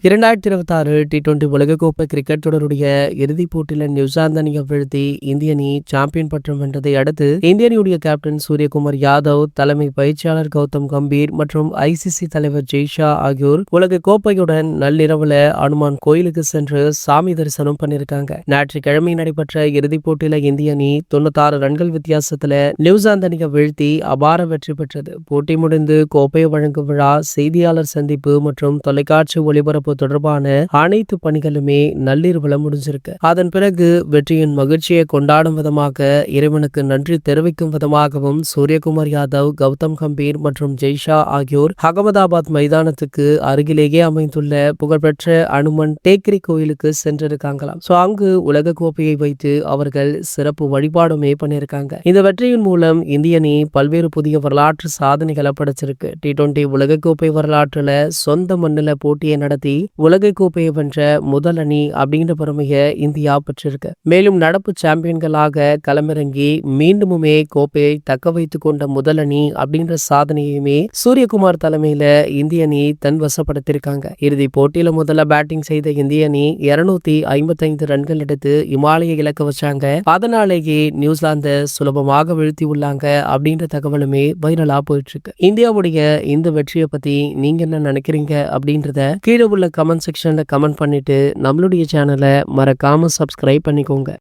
2026 T20 உலகக்கோப்பை cricket தொடருடைய இறுதிப் போட்டியில நியூசிலாந்து அணியை வீழ்த்தி இந்திய அணி சாம்பியன் பட்டம் வென்றதை அடுத்து இந்திய அணியுடைய கேப்டன் சூரியகுமார் யாதவ், தலைமை பயிற்சியாளர் கௌதம் கம்பீர் மற்றும் ஐசிசி தலைவர் ஜெய்ஷா ஆகியோர் உலக கோப்பையுடன் நள்ளிரவுல அனுமான் கோயிலுக்கு சென்று சாமி தரிசனம் பண்ணிருக்காங்க. ஞாயிற்றுக்கிழமை நடைபெற்ற இறுதிப் போட்டியில இந்திய அணி 96 ரன்கள் வித்தியாசத்துல நியூசிலாந்து அணியை வீழ்த்தி அபார வெற்றி பெற்றது. போட்டி முடிந்து கோப்பை வழங்கும் விழா, செய்தியாளர் சந்திப்பு மற்றும் தொலைக்காட்சி ஒளிபரப்பு தொடர்பான அனைத்து பணிகளுமே நள்ளிரவுல முடிஞ்சிருக்கு. அதன் பிறகு வெற்றியின் மகிழ்ச்சியை கொண்டாடும் விதமாக, இறைவனுக்கு நன்றி தெரிவிக்கும் விதமாகவும் சூரியகுமார் யாதவ், கௌதம் கம்பீர் மற்றும் ஜெய்ஷா ஆகியோர் அகமதாபாத் மைதானத்துக்கு அருகிலேயே அமைந்துள்ள புகழ்பெற்ற அனுமன் டேக்கரி கோயிலுக்கு சென்றிருக்காங்களாம். அங்கு உலக கோப்பையை வைத்து அவர்கள் சிறப்பு வழிபாடுமே பண்ணியிருக்காங்க. இந்த வெற்றியின் மூலம் இந்திய அணி பல்வேறு புதிய வரலாற்று சாதனைகளை படைச்சிருக்கு. T20 உலகக்கோப்பை வரலாற்றுல சொந்த மண்ணில போட்டியை நடத்தி உலக கோப்பையை வென்ற முதல் அணி அப்படிங்கிற பெருமையை இந்தியா பெற்றிருக்கு. மேலும் நடப்பு சாம்பியன்களாக களமிறங்கி மீண்டுமே கோப்பையை தக்க வைத்துக் கொண்ட முதல் அணி அப்படின்ற சாதனையுமே சூரியகுமார் தலைமையில இந்திய அணி தன் வசப்படுத்திருக்காங்க. இறுதி போட்டியில முதல்ல பேட்டிங் செய்த இந்திய அணி 255 ரன்கள் எடுத்து இமாலய இலக்க வச்சாங்க. அதனாலேயே நியூசிலாந்து சுலபமாக வீழ்த்தி உள்ளாங்க அப்படின்ற தகவலுமே வைரலா போயிட்டு இருக்கு. இந்தியாவுடைய இந்த வெற்றியை பத்தி நீங்க என்ன நினைக்கிறீங்க அப்படின்றத கீழே உள்ள கமெண்ட் செக்ஷன்ல கமெண்ட் பண்ணிட்டு நம்மளுடைய சேனலை மறக்காம சப்ஸ்கிரைப் பண்ணிக்கோங்க.